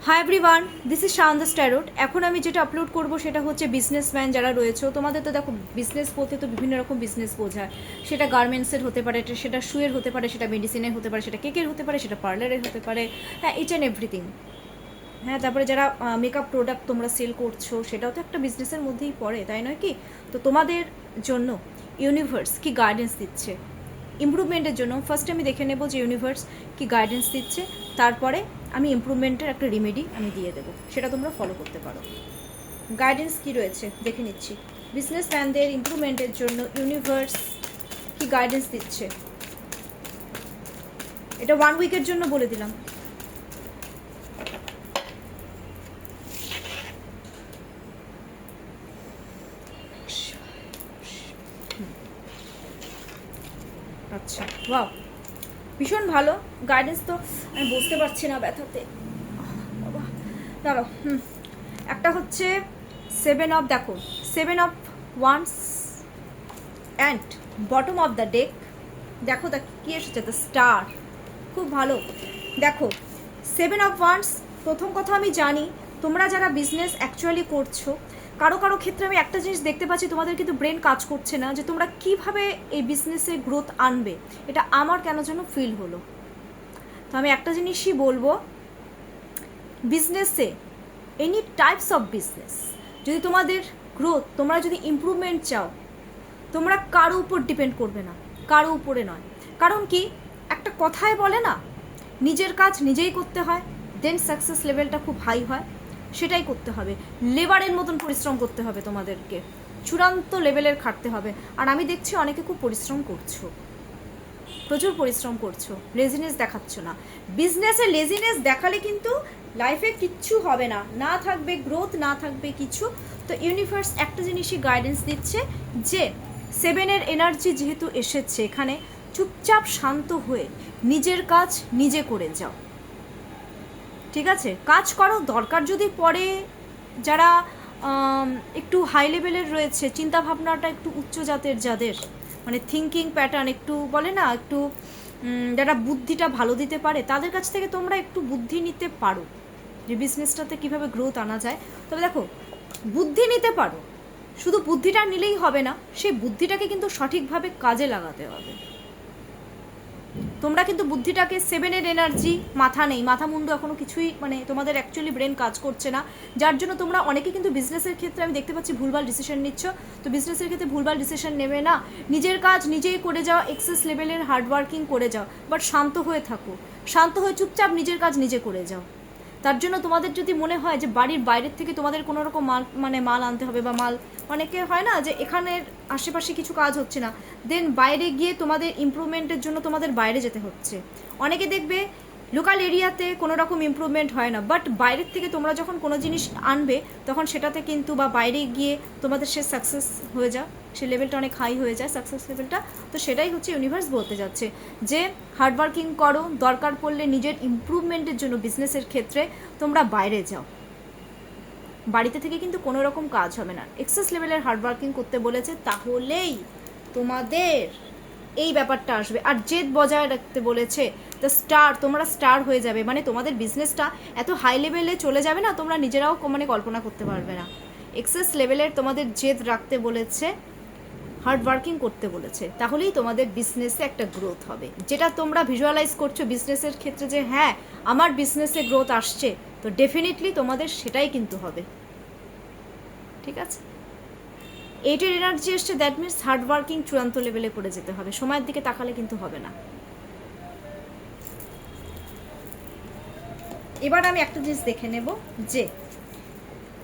High everyone, this is Shaon স্ট্যারোট। এখন আমি যেটা আপলোড করবো সেটা হচ্ছে বিজনেসম্যান যারা রয়েছে তোমাদের তো দেখো বিজনেস বলতে তো বিভিন্ন রকম বিজনেস বোঝায়। সেটা গার্মেন্টসের হতে পারে, সেটা শুয়ের হতে পারে, সেটা মেডিসিনের হতে পারে, সেটা কেকের হতে পারে, সেটা পার্লারের হতে পারে, হ্যাঁ, ইচ অ্যান্ড এভরিথিং। হ্যাঁ, তারপরে যারা মেকআপ প্রোডাক্ট তোমরা সেল করছো সেটাও তো একটা বিজনেসের মধ্যেই পড়ে, তাই নয় কি? তো তোমাদের জন্য ইউনিভার্স কি গাইডেন্স দিচ্ছে ইমপ্রুভমেন্টের জন্য, ফার্স্ট আমি দেখে নেব যে ইউনিভার্স কি গাইডেন্স দিচ্ছে, তারপরে আমি ইমপ্রুভমেন্টের একটা রেমেডি আমি দিয়ে দেবো, সেটা তোমরা ফলো করতে পারো। গাইডেন্স কি রয়েছে দেখে নিচ্ছি। বিজনেস ম্যানদের ইমপ্রুভমেন্টের জন্য ইউনিভার্স কি গাইডেন্স দিচ্ছে, এটা 1 উইকের জন্য বলে দিলাম। আচ্ছা, ওয়াও, ভীষণ ভালো গাইডেন্স। তো আমি বুঝতে পারছি না ব্যথাতে, বাবা দাঁড়াও। একটা হচ্ছে 7 অফ, দেখো 7 of wands and bottom of the deck. দেখো তা কি এসেছে, দ্য স্টার, খুব ভালো। দেখো 7 অফ ওয়ান্স, প্রথম কথা আমি জানি তোমরা যারা বিজনেস অ্যাকচুয়ালি করছো কারো কারো ক্ষেত্রে আমি একটা জিনিস দেখতে পাচ্ছি, তোমাদের কিন্তু ব্রেন কাজ করছে না যে তোমরা কিভাবে এই বিজনেসে গ্রোথ আনবে। এটা আমার কেন যেন ফিল হলো। তো আমি একটা জিনিসই বলবো, বিজনেসে এনি টাইপস অফ বিজনেস যদি তোমাদের গ্রোথ, তোমরা যদি ইমপ্রুভমেন্ট চাও, তোমরা কারো উপর ডিপেন্ড করবে না, কারো উপরে নয়। কারণ কি, একটা কথায় বলে না, নিজের কাজ নিজেই করতে হয়, দেন সাকসেস লেভেলটা খুব হাই হয়। সেটাই করতে হবে, লেবারের মতন পরিশ্রম করতে হবে তোমাদেরকে, চূড়ান্ত লেভেলের খাটতে হবে। আর আমি দেখছি অনেকে খুব পরিশ্রম করছো, প্রচুর পরিশ্রম করছো, লেজিনেস দেখাচ্ছ না। বিজনেসে লেজিনেস দেখালে কিন্তু লাইফে কিচ্ছু হবে না, না থাকবে গ্রোথ, না থাকবে কিছু। তো ইউনিভার্স একটা জিনিসই গাইডেন্স দিচ্ছে যে 7-এর এনার্জি যেহেতু এসেছে এখানে, চুপচাপ শান্ত হয়ে নিজের কাজ নিজে করে যাও, ঠিক আছে? কাজ করো, দরকার যদি পড়ে যারা একটু হাই লেভেলের রয়েছে, চিন্তাভাবনাটা একটু উচ্চ জাতের যাদের, মানে থিঙ্কিং প্যাটার্ন একটু বলে না, একটু যারা বুদ্ধিটা ভালো দিতে পারে, তাদের কাছ থেকে তোমরা একটু বুদ্ধি নিতে পারো যে বিজনেসটাতে কীভাবে গ্রোথ আনা যায়। তবে দেখো, বুদ্ধি নিতে পারো, শুধু বুদ্ধিটা নিলেই হবে না, সেই বুদ্ধিটাকে কিন্তু সঠিকভাবে কাজে লাগাতে হবে। তোমরা কিন্তু বুদ্ধিটাকে 7-এর এনার্জি, মাথা নেই, মাথা মুন্ডু এখনও কিছুই, মানে তোমাদের অ্যাকচুয়ালি ব্রেন কাজ করছে না, যার জন্য তোমরা অনেকে কিন্তু বিজনেসের ক্ষেত্রে আমি দেখতে পাচ্ছি ভুলভাল ডিসিশন নিচ্ছ। তো বিজনেসের ক্ষেত্রে ভুলভাল ডিসিশন নেবে না, নিজের কাজ নিজেই করে যাও, এক্সেস লেভেলের হার্ডওয়ার্কিং করে যাও, বাট শান্ত হয়ে থাকো, শান্ত হয়ে চুপচাপ নিজের কাজ নিজে করে যাও। তার জন্য তোমাদের যদি মনে হয় যে বাড়ির বাইরের থেকে তোমাদের কোনো রকম মাল আনতে হবে, বা অনেকে হয় না যে এখানের আশেপাশে কিছু কাজ হচ্ছে না, দেন বাইরে গিয়ে তোমাদের ইমপ্রুভমেন্টের জন্য তোমাদের বাইরে যেতে হচ্ছে। অনেকে দেখবে লোকাল এরিয়াতে কোনো রকম ইমপ্রুভমেন্ট হয় না, বাট বাইরের থেকে তোমরা যখন কোনো জিনিস আনবে তখন সেটাতে কিন্তু, বা বাইরে গিয়ে তোমাদের সে সাকসেস হয়ে যায়, সে লেভেলটা অনেক হাই হয়ে যায়, সাকসেস লেভেলটা। তো সেটাই হচ্ছে ইউনিভার্স বলতে যাচ্ছে যে হার্ডওয়ার্কিং করো, দরকার পড়লে নিজের ইমপ্রুভমেন্টের জন্য বিজনেসের ক্ষেত্রে তোমরা বাইরে যাও, বাড়িতে থেকে কিন্তু কোনো রকম কাজ হবে না। এক্সেস লেভেলের হার্ডওয়ার্কিং করতে বলেছে, তাহলেই তোমাদের এই ব্যাপারটা আসবে। আর জেদ বজায় রাখতে বলেছে, দ্য স্টার, তোমরা স্টার হয়ে যাবে, মানে তোমাদের বিজনেসটা এত হাই লেভেলে চলে যাবে না, তোমরা নিজেরাও মানে কল্পনা করতে পারবে না। এক্সেস লেভেলের তোমাদের জেদ রাখতে বলেছে, হার্ডওয়ার্কিং করতে বলেছে, তাহলেই তোমাদের বিজনেসে একটা গ্রোথ হবে। যেটা তোমরা ভিজুয়ালাইজ করছো বিজনেসের ক্ষেত্রে যে হ্যাঁ আমার বিজনেসে গ্রোথ আসছে, তো ডেফিনেটলি তোমাদের সেটাই কিন্তু হবে, ঠিক আছে? 8-এর এনার্জি এসছে, দ্যাট মিনস হার্ডওয়ার্কিং চূড়ান্ত লেভেলে করে যেতে হবে, সময়ের দিকে তাকালে কিন্তু হবে না। এবার আমি একটা জিনিস দেখে নেব যে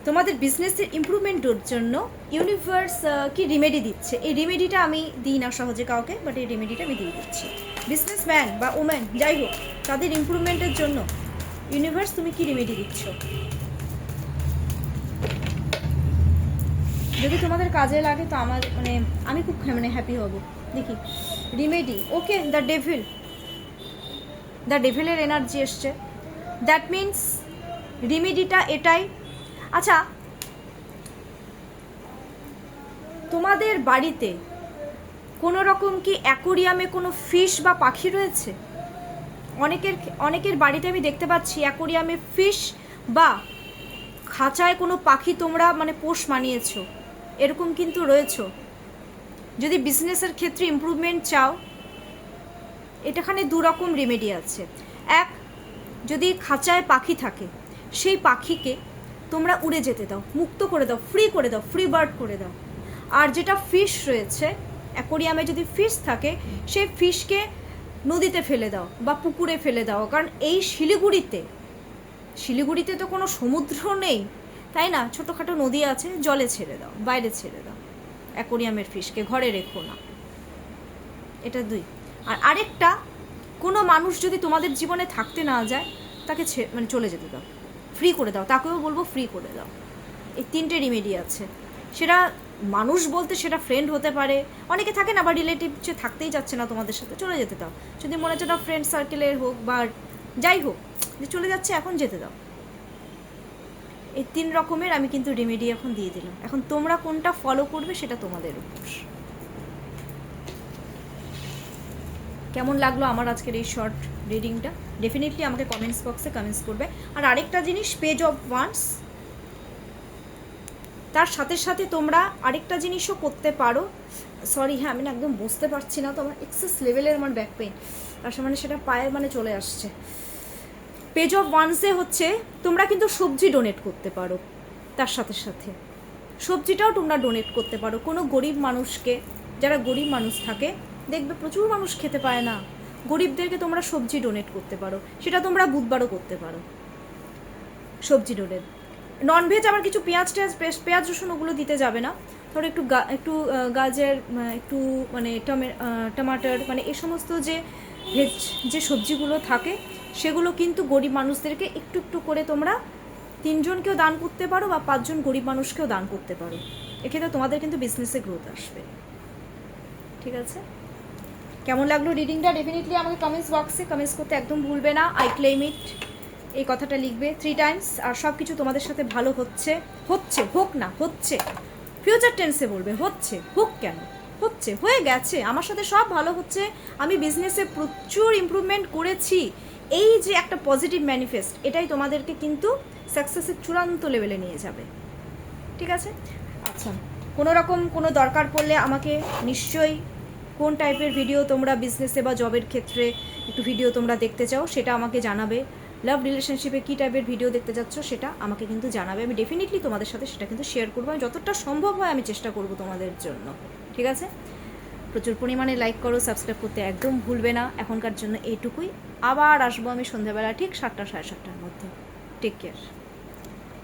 তোমাদের বিজনেসের ইমপ্রুভমেন্টের জন্য ইউনিভার্স কি রেমেডি দিচ্ছে। এই রেমেডিটা আমি দিই না সহজে কাউকে, বাট এই রেমেডিটা আমি দিয়ে দিচ্ছি। বিজনেসম্যান বা ওম্যান যাই হোক, তাদের ইমপ্রুভমেন্টের জন্য ইউনিভার্স তুমি কি রেমেডি দিচ্ছ, যদি তোমাদের কাজে লাগে তো আমার মানে আমি খুব মানে হ্যাপি হব। দেখি রিমেডি, ওকে, দ্য ডেভিলের এনার্জি এসছে, দ্যাট মিনস রিমেডিটা এটাই। আচ্ছা, তোমাদের বাড়িতে কোনো রকম কি অ্যাকোরিয়ামে কোনো ফিশ বা পাখি রয়েছে? অনেকের বাড়িতে আমি দেখতে পাচ্ছি অ্যাকোরিয়ামে ফিশ বা খাঁচায় কোনো পাখি তোমরা মানে পোষ মানিয়েছো, এরকম কিন্তু রয়েছো। যদি বিজনেসের ক্ষেত্রে ইমপ্রুভমেন্ট চাও, এটাখানে দু রকম রেমেডি আছে। এক, যদি খাঁচায় পাখি থাকে, সেই পাখিকে তোমরা উড়ে যেতে দাও, মুক্ত করে দাও, ফ্রি বার্ড করে দাও। আর যেটা ফিশ রয়েছে, অ্যাকোরিয়ামে যদি ফিশ থাকে, সেই ফিশকে নদীতে ফেলে দাও বা পুকুরে ফেলে দাও। কারণ এই শিলিগুড়িতে তো কোনো সমুদ্র নেই, তাই না? ছোটোখাটো নদী আছে, জলে ছেড়ে দাও, বাইরে ছেড়ে দাও। অ্যাকোরিয়ামের ফিশকে ঘরে রেখো না। এটা দুই। আর আরেকটা, কোনো মানুষ যদি তোমাদের জীবনে থাকতে না যায়, তাকে মানে চলে যেতে দাও, ফ্রি করে দাও, তাকেও বলবো ফ্রি করে দাও। এই তিনটে রিমেডি আছে। সেটা মানুষ বলতে সেটা ফ্রেন্ড হতে পারে, অনেকে থাকে না, বা রিলেটিভ যে থাকতেই যাচ্ছে না তোমাদের সাথে, চলে যেতে দাও। যদি মনে হচ্ছে ওটা ফ্রেন্ড সার্কেলের হোক বা যাই হোক, যে চলে যাচ্ছে, এখন যেতে দাও। এই 3 রকমের আমি কিন্তু রেমেডি এখন দিয়ে দিলাম। এখন তোমরা কোনটা ফলো করবে সেটা তোমাদের উপর। কেমন লাগলো আমার আজকের এই শর্ট রিডিংটা? ডেফিনেটলি আমাকে কমেন্টস বক্সে কমেন্টস করবে। আর আরেকটা জিনিস, পেজ অফ ওয়ান্স, তার সাথে সাথে তোমরা আরেকটা জিনিসও করতে পারো। সরি, হ্যাঁ, আমি না একদম বুঝতে পারছি না, তো আমার এক্সেস লেভেলের আমার ব্যাক পেইন, তার মানে সেটা পায়ের মানে চলে আসছে। পেজ অফ ওয়ান্সে হচ্ছে তোমরা কিন্তু সবজি ডোনেট করতে পারো, তার সাথে সাথে সবজিটাও তোমরা ডোনেট করতে পারো কোনো গরিব মানুষকে। যারা গরিব মানুষ থাকে, দেখবে প্রচুর মানুষ খেতে পায় না, গরিবদেরকে তোমরা সবজি ডোনেট করতে পারো। সেটা তোমরা বুধবারও করতে পারো, সবজি ডোনেট। ননভেজ আবার কিছু পেঁয়াজ রসুন ওগুলো দিতে যাবে না। ধরো একটু গাজর, একটু মানে টমাটার, মানে এই সমস্ত যে ভেজ যে সবজিগুলো থাকে, সেগুলো কিন্তু গরিব মানুষদেরকে একটু একটু করে তোমরা 3 জনকেও দান করতে পারো বা 5 জন গরিব মানুষকেও দান করতে পারো। এক্ষেত্রে তোমাদের কিন্তু বিজনেসে গ্রোথ আসবে। ঠিক আছে? কেমন লাগলো রিডিংটা? ডেফিনেটলি আমাকে কমেন্টস বক্সে কমেন্টস করতে একদম ভুলবে না। আই ক্লেম ইট, এই কথাটা লিখবে 3 টাইমস। আর সব কিছু তোমাদের সাথে ভালো হচ্ছে, হোক না, হচ্ছে, ফিউচার টেন্সে বলবে হচ্ছে, হোক কেন, হচ্ছে, হয়ে গেছে, আমার সাথে সব ভালো হচ্ছে, আমি বিজনেসে প্রচুর ইমপ্রুভমেন্ট করেছি। এই যে একটা পজিটিভ ম্যানিফেস্ট, এটাই তোমাদেরকে কিন্তু সাকসেসের চূড়ান্ত লেভেলে নিয়ে যাবে। ঠিক আছে? আচ্ছা, কোনো রকম কোনো দরকার পড়লে আমাকে নিশ্চয়ই, কোন টাইপের ভিডিও তোমরা বিজনেসে বা জবের ক্ষেত্রে একটু ভিডিও তোমরা দেখতে চাও, সেটা আমাকে জানাবে। লাভ রিলেশনশিপে কী টাইপের ভিডিও দেখতে যাচ্ছ, সেটা আমাকে কিন্তু জানাবে। আমি ডেফিনেটলি তোমাদের সাথে সেটা কিন্তু শেয়ার করবো। আমি যতটা সম্ভব হয় আমি চেষ্টা করব তোমাদের জন্য। ঠিক আছে? প্রচুর পরিমাণে লাইক করো, সাবস্ক্রাইব করতে একদম ভুলবে না। এখনকার জন্য এইটুকুই। আবার আসবো আমি সন্ধ্যাবেলা ঠিক 7টা সাড়ে 7টার মধ্যে। Take care.